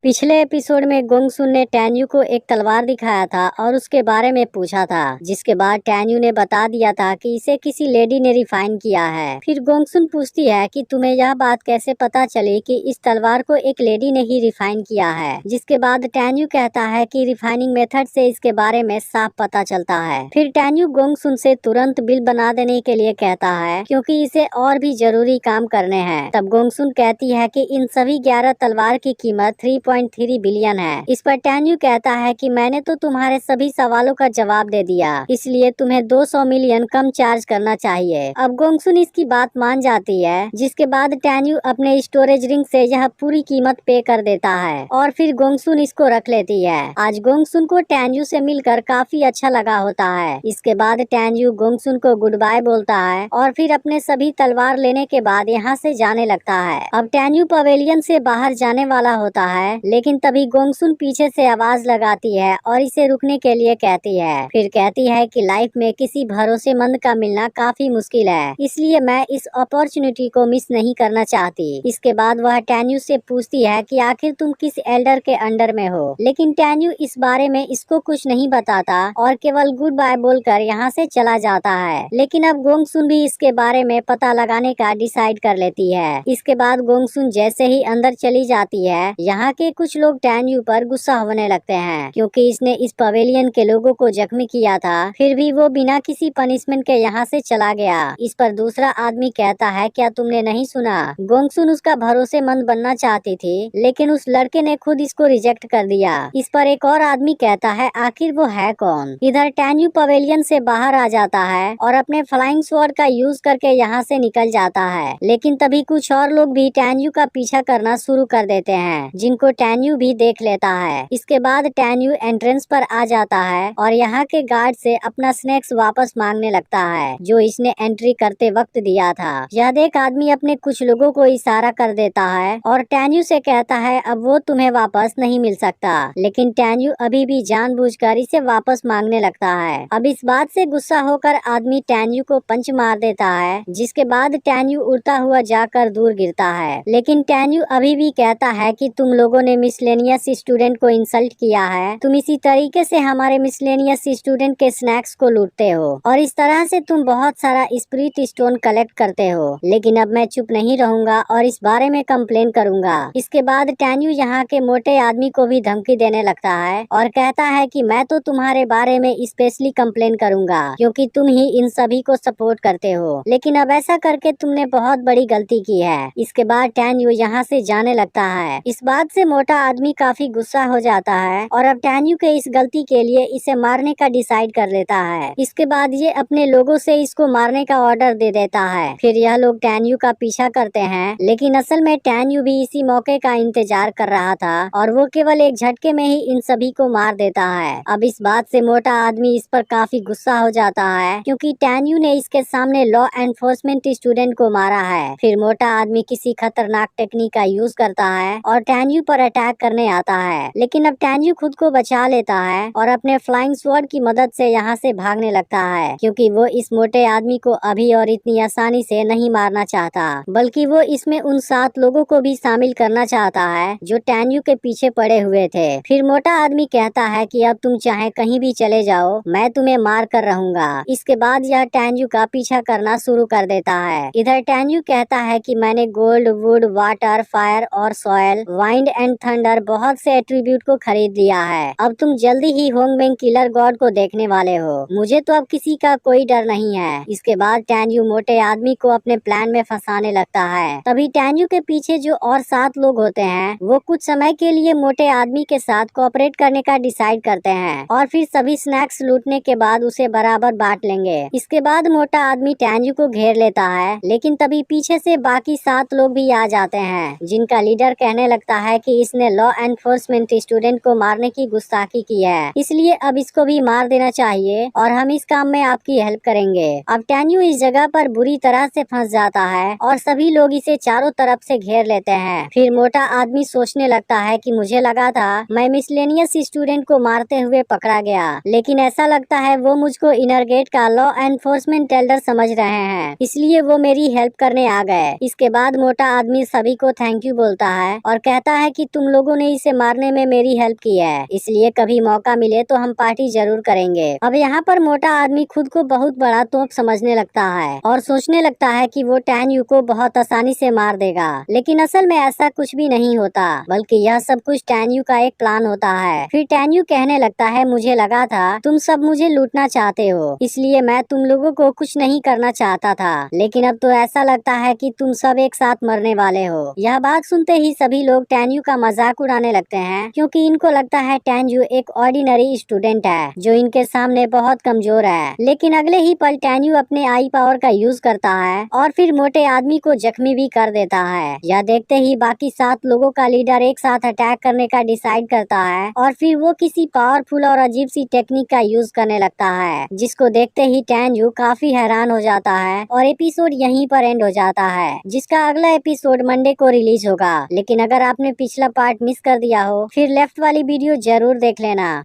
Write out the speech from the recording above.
पिछले एपिसोड में गोंगसुन ने टैन्यू को एक तलवार दिखाया था और उसके बारे में पूछा था, जिसके बाद टैन्यू ने बता दिया था कि इसे किसी लेडी ने रिफाइन किया है। फिर गोंगसुन पूछती है कि तुम्हें यह बात कैसे पता चली कि इस तलवार को एक लेडी ने ही रिफाइन किया है, जिसके बाद टैन्यू कहता है कि रिफाइनिंग मेथड से इसके बारे में साफ पता चलता है। फिर टैन्यू गोंगसुन से तुरंत बिल बना देने के लिए कहता है, क्योंकि इसे और भी जरूरी काम करने हैं। तब गोंगसुन कहती है कि इन सभी 11 तलवार की कीमत 3.3 बिलियन है। इस पर टैन्यू कहता है कि मैंने तो तुम्हारे सभी सवालों का जवाब दे दिया, इसलिए तुम्हें 200 मिलियन कम चार्ज करना चाहिए। अब गोंगसुन इसकी बात मान जाती है, जिसके बाद टैन्यू अपने स्टोरेज रिंग से यह पूरी कीमत पे कर देता है और फिर गोंगसुन इसको रख लेती है। आज गोंगसुन को टैन्यू से मिलकर काफी अच्छा लगा होता है। इसके बाद टैन्यू गोंगसुन को गुड बाय बोलता है और फिर अपने सभी तलवार लेने के बाद यहाँ से जाने लगता है। अब टैन्यू पवेलियन से बाहर जाने वाला होता है, लेकिन तभी गोंगसुन पीछे से आवाज लगाती है और इसे रुकने के लिए कहती है। फिर कहती है कि लाइफ में किसी भरोसेमंद का मिलना काफी मुश्किल है, इसलिए मैं इस अपॉर्चुनिटी को मिस नहीं करना चाहती। इसके बाद वह टैन्यू से पूछती है कि आखिर तुम किस एल्डर के अंडर में हो, लेकिन टैन्यू इस बारे में इसको कुछ नहीं बताता और केवल गुड बाय बोलकर यहाँ से चला जाता है। लेकिन अब गोंगसुन भी इसके बारे में पता लगाने का डिसाइड कर लेती है। इसके बाद गोंगसुन जैसे ही अंदर चली जाती है, यहाँ के कुछ लोग टैन्यू पर गुस्सा होने लगते हैं, क्योंकि इसने इस पवेलियन के लोगों को जख्मी किया था, फिर भी वो बिना किसी पनिशमेंट के यहाँ से चला गया। इस पर दूसरा आदमी कहता है, क्या तुमने नहीं सुना? गोंगसुन उसका भरोसेमंद बनना चाहती थी, लेकिन उस लड़के ने खुद इसको रिजेक्ट कर दिया। इस पर एक और आदमी कहता है, आखिर वो है कौन? इधर टैन्यू पवेलियन से बाहर आ जाता है और अपने फ्लाइंग स्वॉर्ड का यूज करके यहाँ से निकल जाता है। लेकिन तभी कुछ और लोग भी टैन्यू का पीछा करना शुरू कर देते हैं, जिनको टैन्यू भी देख लेता है। इसके बाद टैन्यू एंट्रेंस पर आ जाता है और यहाँ के गार्ड से अपना स्नैक्स वापस मांगने लगता है, जो इसने एंट्री करते वक्त दिया था। यह देख आदमी अपने कुछ लोगों को इशारा कर देता है और टैन्यू से कहता है, अब वो तुम्हें वापस नहीं मिल सकता। लेकिन टैन्यू अभी भी जानबूझकर इसे वापस मांगने लगता है। अब इस बात से गुस्सा होकर आदमी टैन्यू को पंच मार देता है, जिसके बाद टैन्यू उड़ता हुआ जाकर दूर गिरता है। लेकिन टैन्यू अभी भी कहता है कि तुम लोगों ने मिसलेनियस स्टूडेंट को इंसल्ट किया है, तुम इसी तरीके से हमारे मिसलेनियस स्टूडेंट के स्नैक्स को लूटते हो और इस तरह से तुम बहुत सारा स्पिरिट स्टोन कलेक्ट करते हो। लेकिन अब मैं चुप नहीं रहूंगा और इस बारे में कंप्लेन करूंगा। इसके बाद टैन्यू यहाँ के मोटे आदमी को भी धमकी देने लगता है और कहता है कि मैं तो तुम्हारे बारे में स्पेशली कंप्लेन करूंगा, क्योंकि तुम ही इन सभी को सपोर्ट करते हो। लेकिन अब ऐसा करके तुमने बहुत बड़ी गलती की है। इसके बाद टैन्यू यहाँ से जाने लगता है। इस बात से मोटा आदमी काफी गुस्सा हो जाता है और अब टैन्यू के इस गलती के लिए इसे मारने का डिसाइड कर लेता है। इसके बाद ये अपने लोगों से इसको मारने का ऑर्डर दे देता है। फिर यह लोग टैन्यू का पीछा करते हैं, लेकिन असल में टैन्यू भी इसी मौके का इंतजार कर रहा था और वो केवल एक झटके में ही इन सभी को मार देता है। अब इस बात से मोटा आदमी इस पर काफी गुस्सा हो जाता है, क्योंकि टैन्यू ने इसके सामने लॉ एनफोर्समेंट स्टूडेंट को मारा है। फिर मोटा आदमी किसी खतरनाक टेक्निक का यूज करता है और टैन्यू पर अटैक करने आता है। लेकिन अब टैन्यू खुद को बचा लेता है और अपने फ्लाइंग स्वॉर्ड की मदद से यहाँ से भागने लगता है, क्योंकि वो इस मोटे आदमी को अभी और इतनी आसानी से नहीं मारना चाहता, बल्कि वो इसमें उन 7 लोगों को भी शामिल करना चाहता है जो टैन्यू के पीछे पड़े हुए थे। फिर मोटा आदमी कहता है कि अब तुम चाहे कहीं भी चले जाओ, मैं तुम्हें मार कर रहूंगा। इसके बाद यह टैन्यू का पीछा करना शुरू कर देता है। इधर टैन्यू कहता है कि मैंने गोल्ड, वुड, वाटर, फायर और सॉयल, वाइंड एंड थंडर बहुत से एट्रीब्यूट को खरीद लिया है। अब तुम जल्दी ही होंगमेंग किलर गॉड को देखने वाले हो। मुझे तो अब किसी का कोई डर नहीं है। इसके बाद टैन्यू मोटे आदमी को अपने प्लान में फंसाने लगता है। तभी टैन्यू के पीछे जो और 7 लोग होते हैं, वो कुछ समय के लिए मोटे आदमी के साथ कोऑपरेट करने का डिसाइड करते हैं और फिर सभी स्नैक्स लूटने के बाद उसे बराबर बांट लेंगे। इसके बाद मोटा आदमी टैन्यू को घेर लेता है, लेकिन तभी पीछे से बाकी 7 लोग भी आ जाते हैं, जिनका लीडर कहने लगता है कि इसने लॉ एनफोर्समेंट स्टूडेंट को मारने की गुस्ताखी की है, इसलिए अब इसको भी मार देना चाहिए और हम इस काम में आपकी हेल्प करेंगे। अब टैन्यू इस जगह पर बुरी तरह से फंस जाता है और सभी लोग इसे चारों तरफ से घेर लेते हैं। फिर मोटा आदमी सोचने लगता है कि मुझे लगा था मैं मिसलेनियस स्टूडेंट को मारते हुए पकड़ा गया, लेकिन ऐसा लगता है वो मुझको इनरगेट का लॉ एनफोर्समेंट एल्डर समझ रहे हैं, इसलिए वो मेरी हेल्प करने आ गए। इसके बाद मोटा आदमी सभी को थैंक यू बोलता है और कहता है कि तुम लोगों ने इसे मारने में मेरी हेल्प की है, इसलिए कभी मौका मिले तो हम पार्टी जरूर करेंगे। अब यहाँ पर मोटा आदमी खुद को बहुत बड़ा तोप समझने लगता है और सोचने लगता है कि वो टैन यू को बहुत आसानी से मार देगा, लेकिन असल में ऐसा कुछ भी नहीं होता, बल्कि यह सब कुछ टैन यू का एक प्लान होता है। फिर टैन यू कहने लगता है, मुझे लगा था तुम सब मुझे लूटना चाहते हो, इसलिए मैं तुम लोगों को कुछ नहीं करना चाहता था, लेकिन अब तो ऐसा लगता है कि तुम सब एक साथ मरने वाले हो। यह बात सुनते ही सभी लोग टैन यू का मजाक उड़ाने लगते हैं, क्योंकि इनको लगता है टैन यू एक ऑर्डिनरी स्टूडेंट है जो इनके सामने बहुत कमजोर है। लेकिन अगले ही पल टैन यू अपने आई पावर का यूज करता है और फिर मोटे आदमी को जख्मी भी कर देता है। यह देखते ही बाकी 7 लोगों का लीडर एक साथ अटैक करने का डिसाइड करता है और फिर वो किसी पावरफुल और अजीब सी टेक्निक का यूज करने लगता है, जिसको देखते ही टैन यू काफी हैरान हो जाता है और एपिसोड यहीं पर एंड हो जाता है, जिसका अगला एपिसोड मंडे को रिलीज होगा। लेकिन अगर आपने पिछला पार्ट मिस कर दिया हो, फिर लेफ्ट वाली वीडियो जरूर देख लेना।